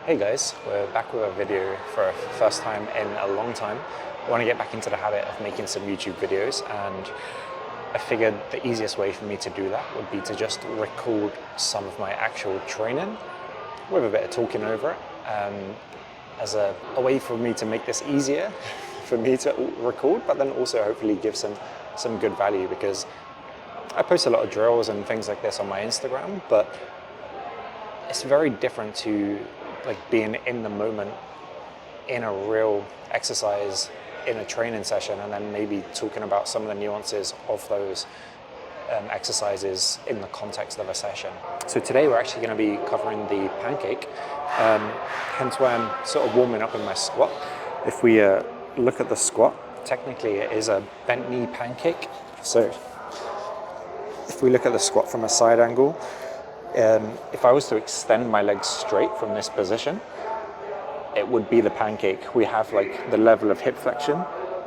Hey guys, we're back with a video for a first time in a long time. I want to get back into the habit of making some YouTube videos, and I figured the easiest way for me to do that would be to just record some of my actual training with a bit of talking over it, as a way for me to make this easier for me to record, but then also hopefully give some good value, because I post a lot of drills and things like this on my Instagram, but it's very different to like being in the moment in a real exercise in a training session, and then maybe talking about some of the nuances of those exercises in the context of a session. So today we're actually going to be covering the pancake, hence why I'm sort of warming up in my squat. If we look at the squat, technically it is a bent knee pancake. So if we look at the squat from a side angle, if I was to extend my legs straight from this position, it would be the pancake. We have like the level of hip flexion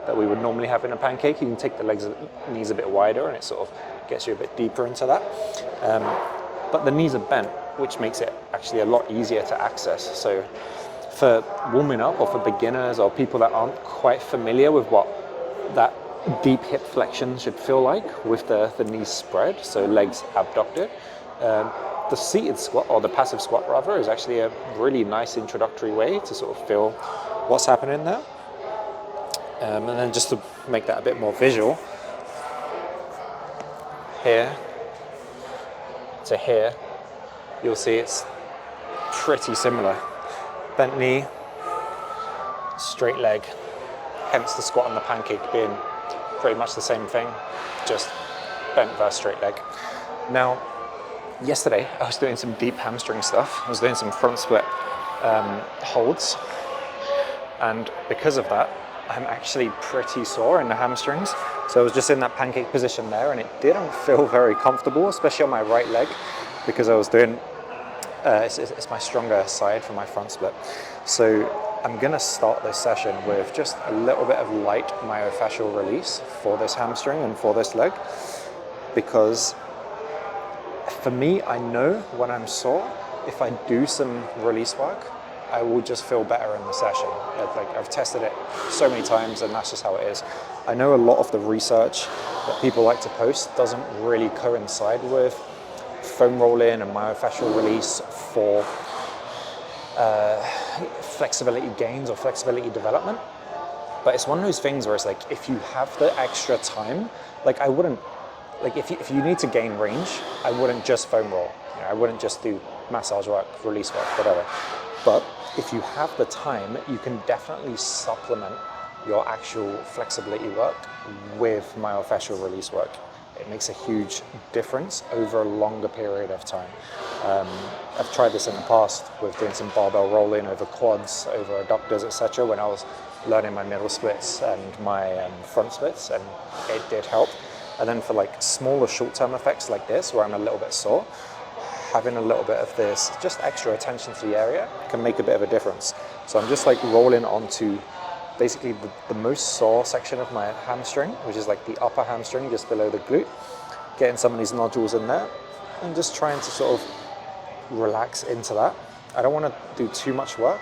that we would normally have in a pancake. You can take the knees a bit wider, and it sort of gets you a bit deeper into that. But the knees are bent, which makes it actually a lot easier to access. So for warming up, or for beginners or people that aren't quite familiar with what that deep hip flexion should feel like with the knees spread, so legs abducted, the seated squat, or the passive squat rather, is actually a really nice introductory way to sort of feel what's happening there. And then just to make that a bit more visual, here to here, you'll see it's pretty similar. Bent knee, straight leg, hence the squat and the pancake being pretty much the same thing, just bent versus straight leg. Now, yesterday I was doing some deep hamstring stuff. I was doing some front split holds, and because of that I'm actually pretty sore in the hamstrings. So I was just in that pancake position there, and it didn't feel very comfortable, especially on my right leg, because I was doing it's my stronger side for my front split. So I'm gonna start this session with just a little bit of light myofascial release for this hamstring and for this leg, because for me, I know when I'm sore, if I do some release work, I will just feel better in the session. Like, I've tested it so many times, and that's just how it is. I know a lot of the research that people like to post doesn't really coincide with foam rolling and myofascial release for flexibility gains or flexibility development. But it's one of those things where it's like, if you have the extra time, like I wouldn't, like if you need to gain range, I wouldn't just foam roll. You know, I wouldn't just do massage work, release work, whatever. But if you have the time, you can definitely supplement your actual flexibility work with myofascial release work. It makes a huge difference over a longer period of time. I've tried this in the past with doing some barbell rolling over quads, over adductors, etc. when I was learning my middle splits and my front splits, and it did help. And then for like smaller short-term effects like this, where I'm a little bit sore, having a little bit of this just extra attention to the area can make a bit of a difference. So I'm just like rolling onto basically the most sore section of my hamstring, which is like the upper hamstring just below the glute, getting some of these nodules in there, and just trying to sort of relax into that. I don't want to do too much work,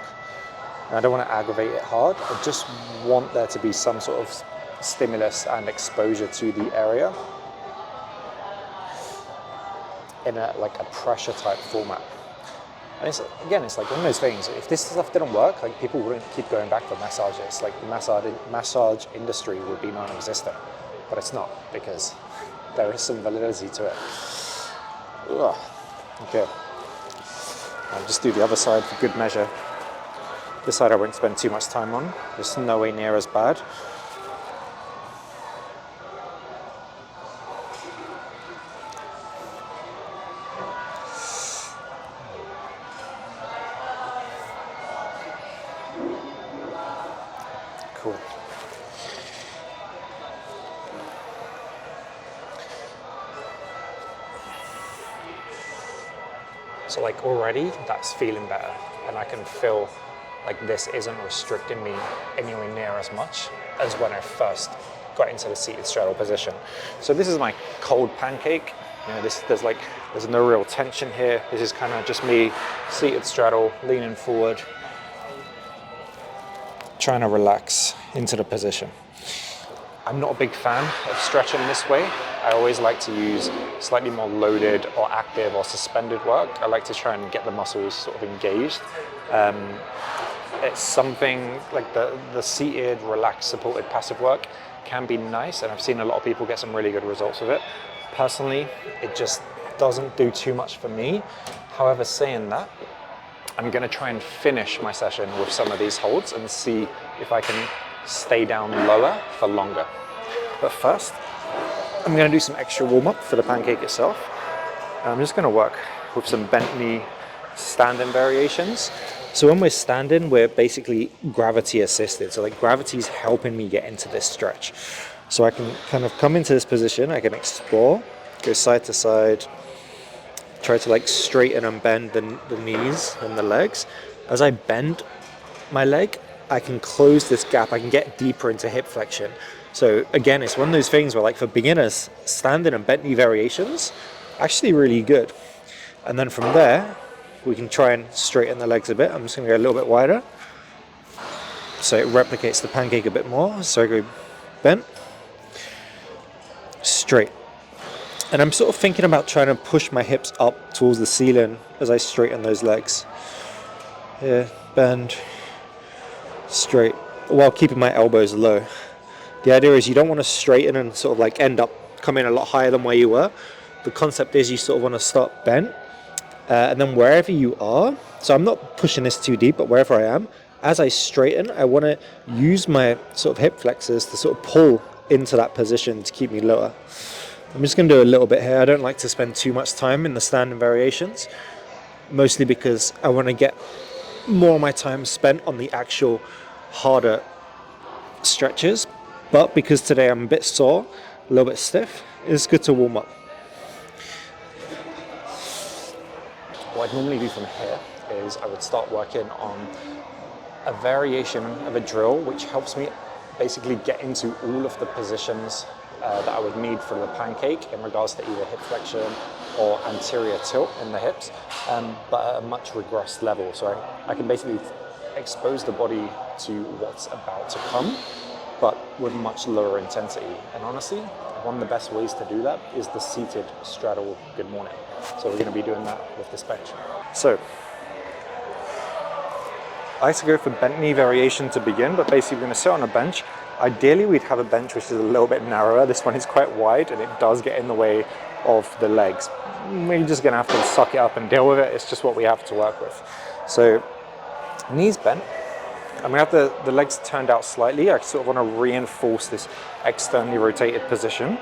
and I don't want to aggravate it hard. I just want there to be some sort of stimulus and exposure to the area in like a pressure type format. And it's like one of those things, if this stuff didn't work, like people wouldn't keep going back for massages. Like the massage industry would be non-existent, but it's not, because there is some validity to it. Ugh. Okay, I'll just do the other side for good measure. This side I won't spend too much time on, it's nowhere near as bad. Cool. So like already that's feeling better, and I can feel like this isn't restricting me anywhere near as much as when I first got into the seated straddle position. So this is my cold pancake. You know, there's like There's no real tension here. This is kind of just me seated straddle, leaning forward, trying to relax into the position. I'm not a big fan of stretching this way. I always like to use slightly more loaded or active or suspended work. I like to try and get the muscles sort of engaged. It's something like the seated, relaxed, supported passive work can be nice, and I've seen a lot of people get some really good results with it. Personally, it just doesn't do too much for me. However, saying that, I'm gonna try and finish my session with some of these holds and see if I can stay down lower for longer. But first, I'm gonna do some extra warm-up for the pancake itself. I'm just gonna work with some bent knee standing variations. So when we're standing, we're basically gravity assisted. So like gravity's helping me get into this stretch. So I can kind of come into this position, I can explore, go side to side, try to like straighten and bend the knees and the legs. As I bend my leg, I can close this gap, I can get deeper into hip flexion. So again, it's one of those things where like for beginners, standing and bent knee variations, actually really good. And then from there, we can try and straighten the legs a bit. I'm just gonna go a little bit wider. So it replicates the pancake a bit more. So I go bent, straight. And I'm sort of thinking about trying to push my hips up towards the ceiling as I straighten those legs. Here, bend, straight, while keeping my elbows low. The idea is you don't want to straighten and sort of like end up coming a lot higher than where you were. The concept is you sort of want to start bent, and then wherever you are, so I'm not pushing this too deep, but wherever I am, as I straighten, I want to use my sort of hip flexors to sort of pull into that position to keep me lower. I'm just going to do a little bit here. I don't like to spend too much time in the standing variations, mostly because I want to get more of my time spent on the actual harder stretches. But because today I'm a bit sore, a little bit stiff, it's good to warm up. What I'd normally do from here is I would start working on a variation of a drill which helps me basically get into all of the positions that I would need for the pancake in regards to either hip flexion or anterior tilt in the hips, but at a much regressed level. So I can basically expose the body to what's about to come, but with much lower intensity. And honestly, one of the best ways to do that is the seated straddle good morning. So we're going to be doing that with this bench. So I like to go for bent knee variation to begin, but basically we're going to sit on a bench. Ideally we'd have a bench which is a little bit narrower. This one is quite wide and it does get in the way of the legs. We're just going to have to suck it up and deal with it. It's just what we have to work with. So knees bent. I'm going to have the legs turned out slightly. I sort of want to reinforce this externally rotated position.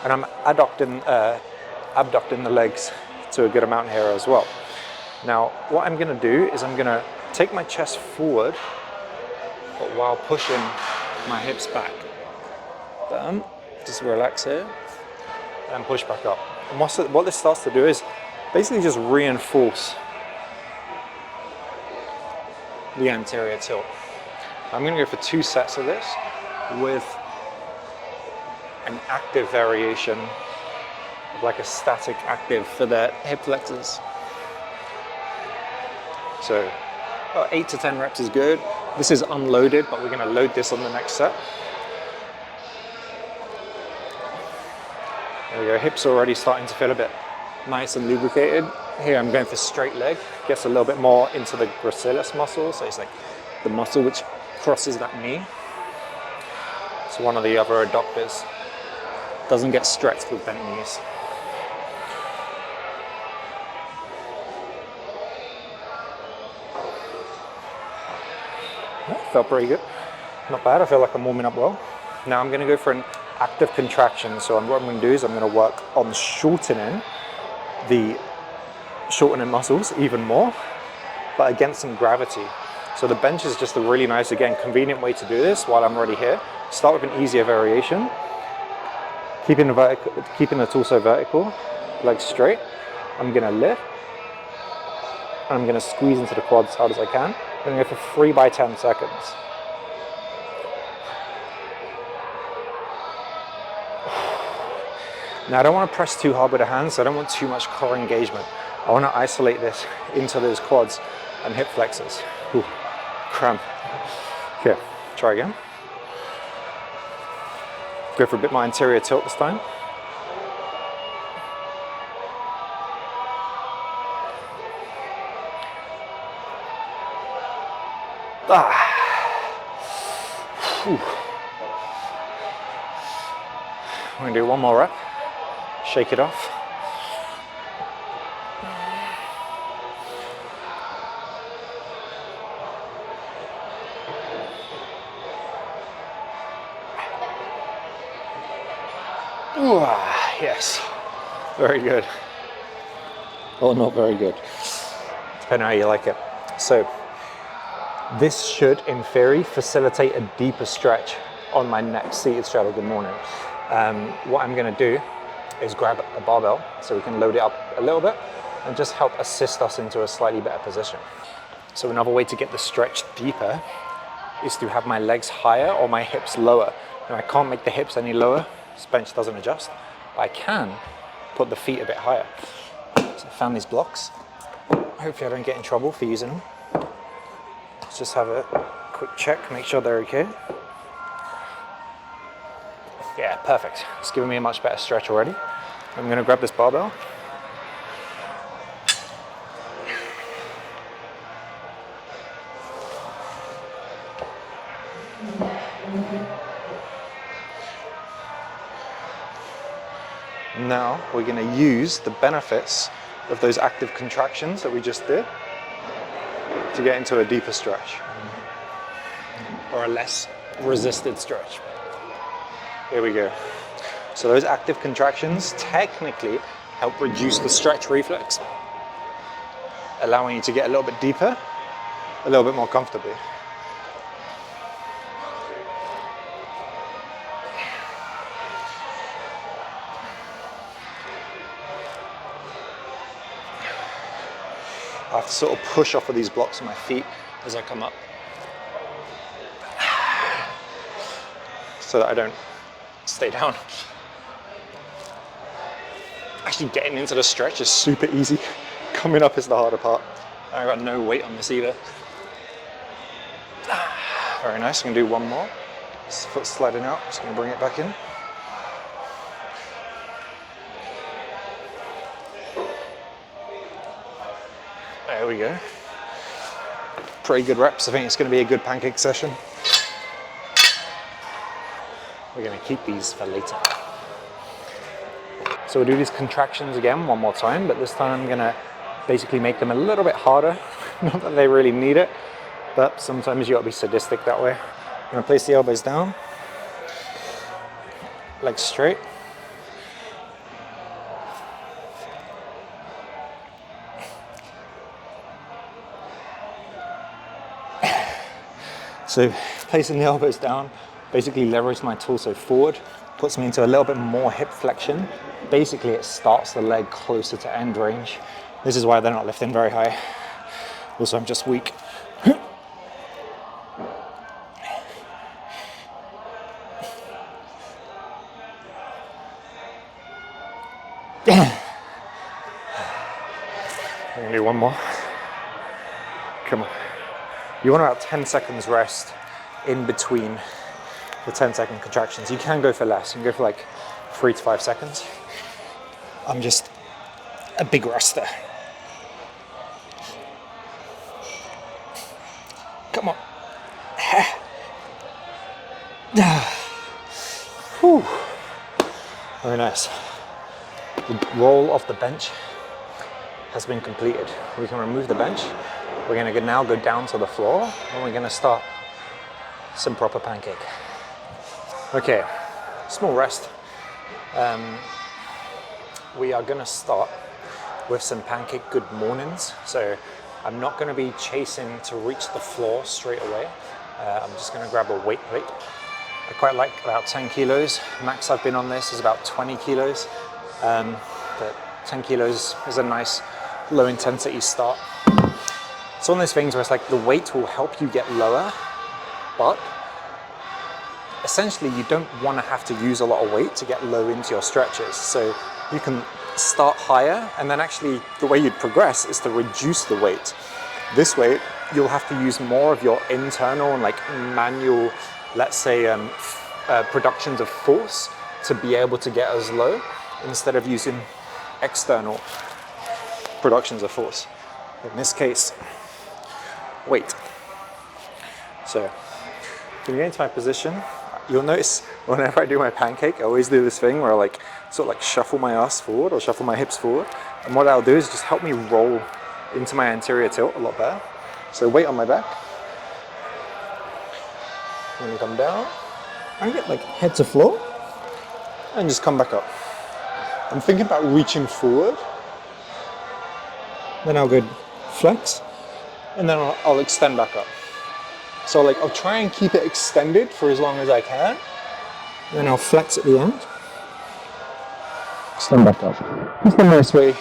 And I'm abducting the legs to a good amount here as well. Now, what I'm going to do is I'm going to take my chest forward, but while pushing my hips back. Just relax here, and push back up. And what this starts to do is basically just reinforce the anterior tilt. I'm going to go for 2 sets of this with an active variation, like a static active for the hip flexors. So 8 to 10 reps is good. This is unloaded, but we're going to load this on the next set. There we go, hips are already starting to feel a bit nice and lubricated. Here I'm going for straight leg, gets a little bit more into the gracilis muscle, so it's like the muscle which crosses that knee. It's one of the other adductors. Doesn't get stretched with bent knees. Yeah, felt pretty good. Not bad, I feel like I'm warming up well. Now I'm going to go for an active contraction. So what I'm going to do is I'm going to work on shortening the muscles even more, but against some gravity. So the bench is just a really nice, again, convenient way to do this while I'm already here. Start with an easier variation, keeping the torso vertical, legs straight. I'm going to lift, and I'm going to squeeze into the quads as hard as I can. I'm going to go for 3 by 10 seconds. Now I don't want to press too hard with the hands, so I don't want too much core engagement. I want to isolate this into those quads and hip flexors. Ooh, cramp. Here, try again. Go for a bit more anterior tilt this time. Whew. We're gonna do one more rep. Shake it off. Ooh, yes, very good. Or not very good, depending on how you like it. So this should, in theory, facilitate a deeper stretch on my next seated straddle. Good morning. What I'm gonna do is grab a barbell so we can load it up a little bit and just help assist us into a slightly better position. So another way to get the stretch deeper is to have my legs higher or my hips lower. Now I can't make the hips any lower, this bench doesn't adjust, but I can put the feet a bit higher. So I found these blocks. Hopefully I don't get in trouble for using them. Let's just have a quick check, make sure they're okay. Yeah, perfect. It's giving me a much better stretch already. I'm gonna grab this barbell. Now we're gonna use the benefits of those active contractions that we just did to get into a deeper stretch. Or a less resisted stretch. Here we go. So those active contractions technically help reduce the stretch reflex, allowing you to get a little bit deeper, a little bit more comfortably. I have to sort of push off of these blocks on my feet as I come up, so that I don't stay down. Actually getting into the stretch is super easy. Coming up is the harder part. I got no weight on this either. Very nice, I'm gonna do one more. This foot sliding out, just gonna bring it back in. There we go. Pretty good reps. I think it's gonna be a good pancake session. We're gonna keep these for later. So we'll do these contractions again one more time, but this time I'm gonna basically make them a little bit harder. Not that they really need it, but sometimes you gotta be sadistic that way. I'm gonna place the elbows down, legs straight. So placing the elbows down basically leverages my torso forward, puts me into a little bit more hip flexion. Basically it starts the leg closer to end range. This is why they're not lifting very high. Also, I'm just weak. I'm gonna do one more. Come on. You want about 10 seconds rest in between the 10-second contractions. You can go for less. You can go for like 3 to 5 seconds. I'm just a big rester. Come on. Whew. Very nice. The roll off the bench has been completed. We can remove the bench. We're gonna now go down to the floor and we're gonna start some proper pancake. Okay, small rest. We are gonna start with some pancake good mornings. So I'm not gonna be chasing to reach the floor straight away. I'm just gonna grab a weight plate. I quite like about 10 kilos. Max I've been on this is about 20 kilos. But 10 kilos is a nice low intensity start. It's one of those things where it's like the weight will help you get lower, but essentially you don't want to have to use a lot of weight to get low into your stretches. So you can start higher, and then actually the way you'd progress is to reduce the weight. This way you'll have to use more of your internal and like manual, let's say, productions of force to be able to get as low, instead of using external productions of force. In this case, weight. So when you get into my position, you'll notice whenever I do my pancake, I always do this thing where I like sort of like shuffle my ass forward or shuffle my hips forward. And what I'll do is just help me roll into my anterior tilt a lot better. So weight on my back. When you come down, I get like head to floor and just come back up. I'm thinking about reaching forward. Then I'll go flex, and then I'll extend back up. So like I'll try and keep it extended for as long as I can. Then I'll flex at the end. Extend back up. It's the nice way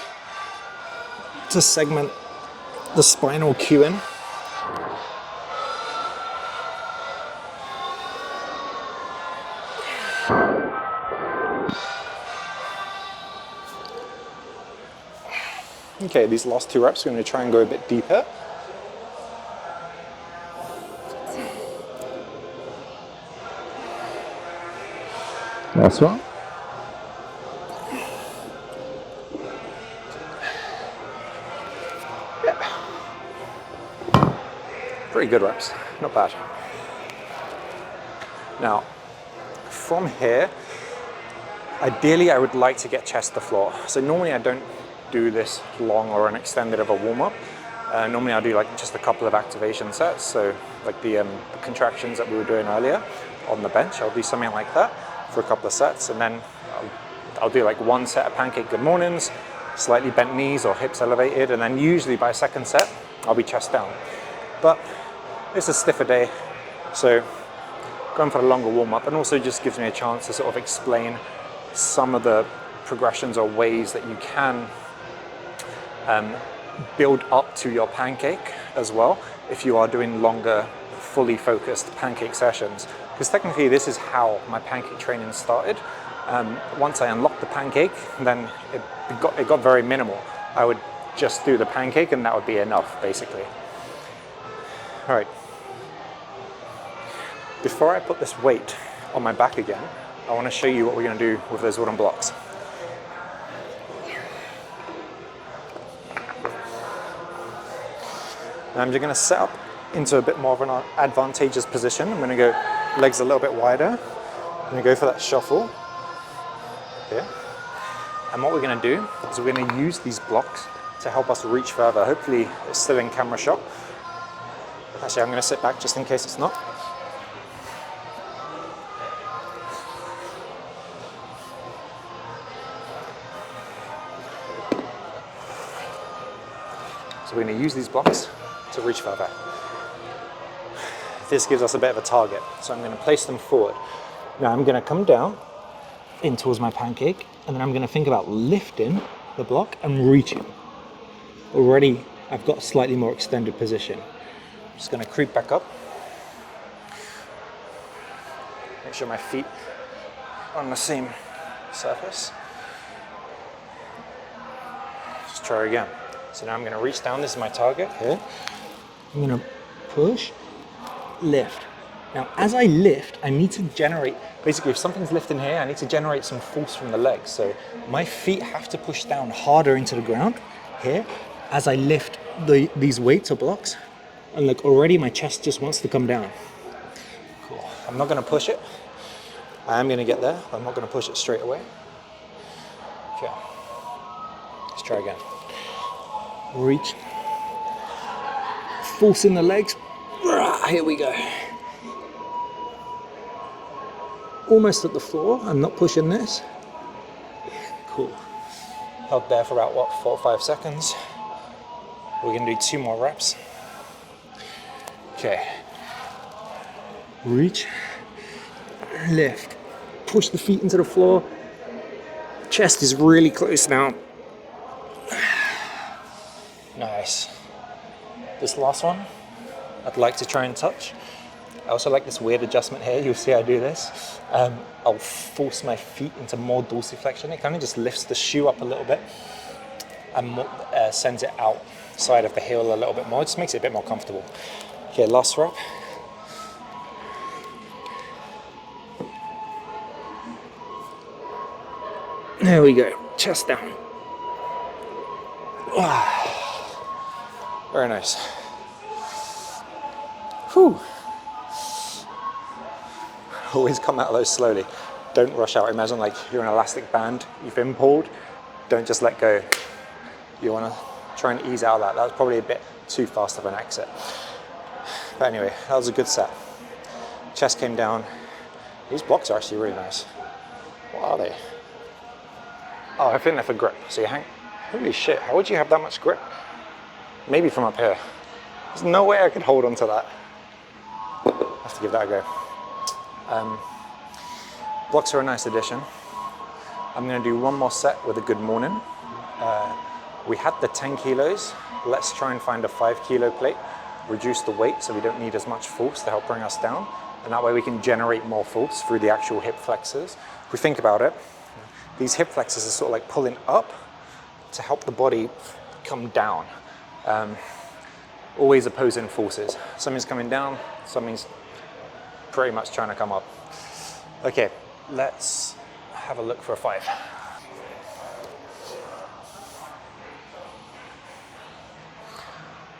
to segment the spinal cueing. Okay, these last 2 reps, we're going to try and go a bit deeper. Last one. Yeah. Pretty good reps, not bad. Now, from here, ideally I would like to get chest to floor. So normally I don't do this long or an extended of a warm-up. Normally I'll do like just a couple of activation sets. So like the contractions that we were doing earlier on the bench, I'll do something like that for a couple of sets, and then I'll do like 1 set of pancake good mornings, slightly bent knees or hips elevated, and then usually by 2nd set, I'll be chest down. But it's a stiffer day, so going for a longer warm-up, and also just gives me a chance to sort of explain some of the progressions or ways that you can build up to your pancake as well if you are doing longer, fully focused pancake sessions. Because technically this is how my pancake training started. Once I unlocked the pancake, then it got very minimal. I would just do the pancake and that would be enough, basically. All right. Before I put this weight on my back again, I want to show you what we're going to do with those wooden blocks. Now I'm just going to set up into a bit more of an advantageous position. I'm going to go legs a little bit wider. I'm going to go for that shuffle here. And what we're going to do is we're going to use these blocks to help us reach further. Hopefully it's still in camera shot. Actually, I'm going to sit back just in case it's not. So we're going to use these blocks to reach further. This gives us a bit of a target. So I'm going to place them forward. Now I'm going to come down in towards my pancake, and then I'm going to think about lifting the block and reaching. Already I've got a slightly more extended position. I'm just going to creep back up. Make sure my feet are on the same surface. Just try again. So now I'm going to reach down. This is my target here. I'm going to push, lift. Now as I lift, I need to generate, basically if something's lifting here, I need to generate some force from the legs. So my feet have to push down harder into the ground here as I lift these weights or blocks. And look, already my chest just wants to come down. Cool. I'm not going to push it. I am going to get there, but I'm not going to push it straight away. Okay. Let's try again. Reach. Force in the legs. Here we go. Almost at the floor. I'm not pushing this. Cool. Held there for about, 4 or 5 seconds. We're going to do 2 more reps. Okay. Reach. Lift. Push the feet into the floor. Chest is really close now. Nice. This last one, I'd like to try and touch. I also like this weird adjustment here. You'll see I do this. I'll force my feet into more dorsiflexion. It kind of just lifts the shoe up a little bit and sends it outside of the heel a little bit more. It just makes it a bit more comfortable. Okay, last rep. There we go, chest down. Very nice. Whew. Always come out of those slowly. Don't rush out. Imagine like you're an elastic band, you've been pulled. Don't just let go. You want to try and ease out of that. That was probably a bit too fast of an exit. But anyway, that was a good set. Chest came down. These blocks are actually really nice. What are they? Oh, I think they're for grip. So you hang. Holy shit, how would you have that much grip? Maybe from up here. There's no way I could hold on to that. I have to give that a go. Blocks are a nice addition. I'm going to do one more set with a good morning. We had the 10 kilos. Let's try and find a 5 kilo plate. Reduce the weight so we don't need as much force to help bring us down. And that way we can generate more force through the actual hip flexors. If we think about it, these hip flexors are sort of like pulling up to help the body come down. Always opposing forces. Something's coming down, something's pretty much trying to come up. Okay, let's have a look for a 5.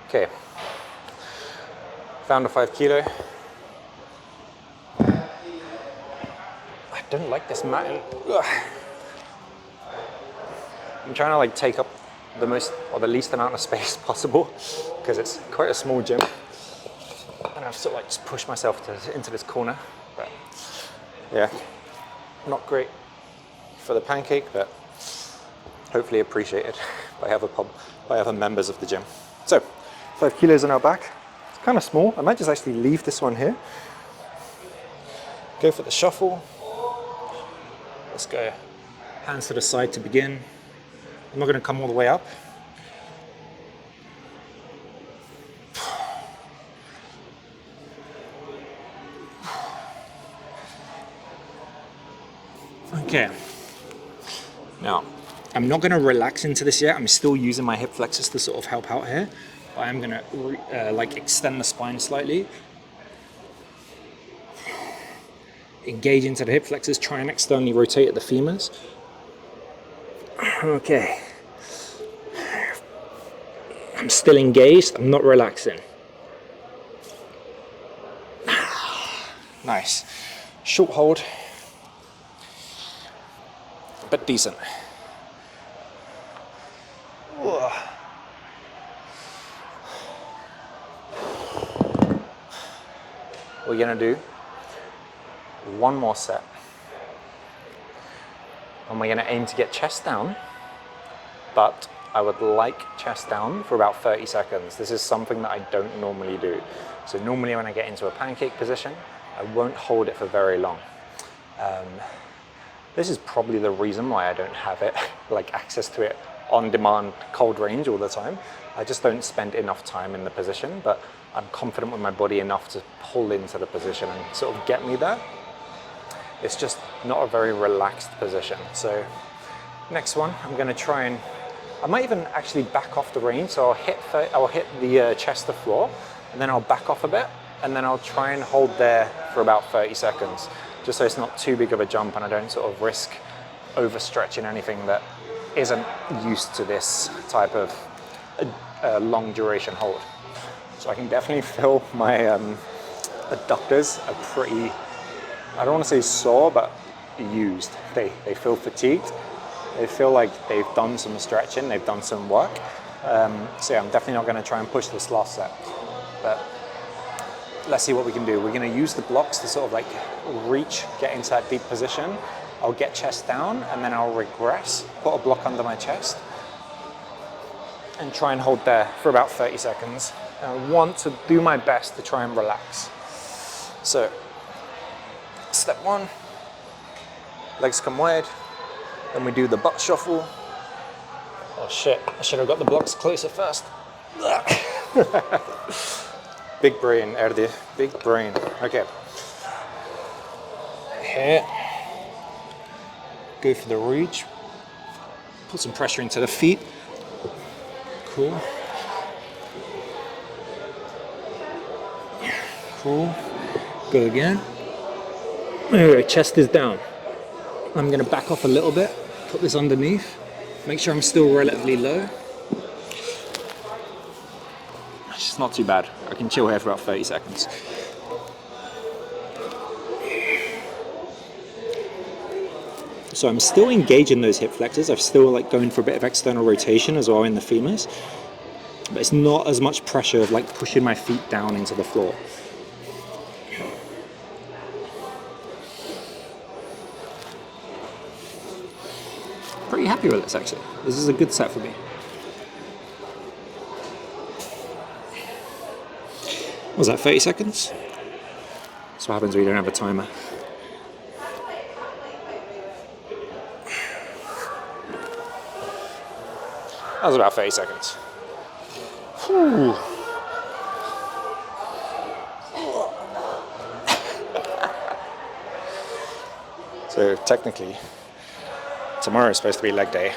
Okay, found a 5 kilo. I don't like this mat. I'm trying to like take up the most or the least amount of space possible because it's quite a small gym, and I've sort of like just pushed myself into this corner. But yeah, not great for the pancake, but hopefully appreciated by other members of the gym. So 5 kilos on our back. It's kind of small. I might just actually leave this one here. Go for the shuffle. Let's go hands to the side to begin. I'm not going to come all the way up. Okay. Now, I'm not going to relax into this yet. I'm still using my hip flexors to sort of help out here. But I'm going to like extend the spine slightly. Engage into the hip flexors, try and externally rotate at the femurs. Okay. I'm still engaged, I'm not relaxing. Nice. Short hold, but decent. What we're gonna do one more set. And we're going to aim to get chest down, but I would like chest down for about 30 seconds. This is something that I don't normally do. So normally when I get into a pancake position, I won't hold it for very long. This is probably the reason why I don't have it, like access to it on demand, cold range all the time. I just don't spend enough time in the position, but I'm confident with my body enough to pull into the position and sort of get me there. It's just not a very relaxed position. So next one, I'm going to try and, I might even actually back off the range. So I'll hit the chest to floor, and then I'll back off a bit, and then I'll try and hold there for about 30 seconds, just so it's not too big of a jump and I don't sort of risk overstretching anything that isn't used to this type of long duration hold. So I can definitely feel my adductors are pretty, I don't want to say sore, but used. They feel fatigued. They feel like they've done some stretching, they've done some work. So yeah, I'm definitely not going to try and push this last set. But let's see what we can do. We're going to use the blocks to sort of like reach, get into that deep position. I'll get chest down and then I'll regress, put a block under my chest and try and hold there for about 30 seconds. And I want to do my best to try and relax. So step 1, legs come wide, then we do the butt shuffle. Oh shit, I should have got the blocks closer first. Big brain, Erdi. Big brain. Okay. Here. Go for the reach. Put some pressure into the feet. Cool. Cool. Go again. Anyway, chest is down. I'm going to back off a little bit. Put this underneath. Make sure I'm still relatively low. It's not too bad. I can chill here for about 30 seconds. So I'm still engaging those hip flexors. I'm still like going for a bit of external rotation as well in the femurs. But it's not as much pressure of like pushing my feet down into the floor. Pretty happy with this actually. This is a good set for me. What was that, 30 seconds? That's what happens when you don't have a timer. That was about 30 seconds. Whew. So technically, tomorrow is supposed to be leg day,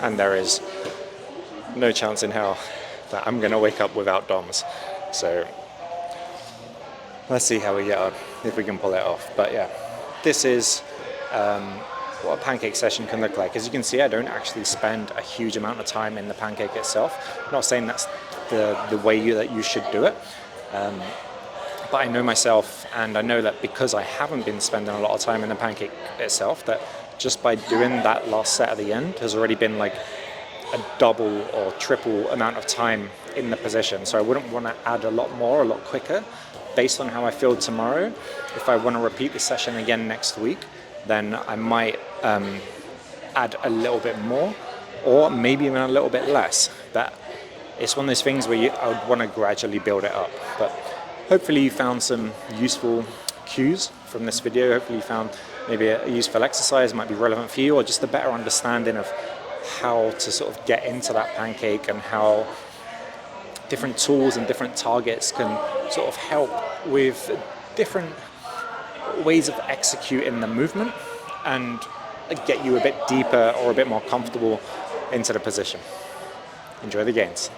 and there is no chance in hell that I'm gonna wake up without DOMs. So let's see how we get on, if we can pull it off. But yeah, this is what a pancake session can look like. As you can see, I don't actually spend a huge amount of time in the pancake itself. I'm not saying that's the way that you should do it, but I know myself, and I know that because I haven't been spending a lot of time in the pancake itself, that just by doing that last set at the end has already been like a double or triple amount of time in the position. So I wouldn't want to add a lot more, a lot quicker. Based on how I feel tomorrow, if I want to repeat the session again next week, then I might add a little bit more, or maybe even a little bit less. But it's one of those things where I would want to gradually build it up. But hopefully you found some useful cues from this video. Hopefully you found maybe a useful exercise might be relevant for you, or just a better understanding of how to sort of get into that pancake, and how different tools and different targets can sort of help with different ways of executing the movement and get you a bit deeper or a bit more comfortable into the position. Enjoy the gains.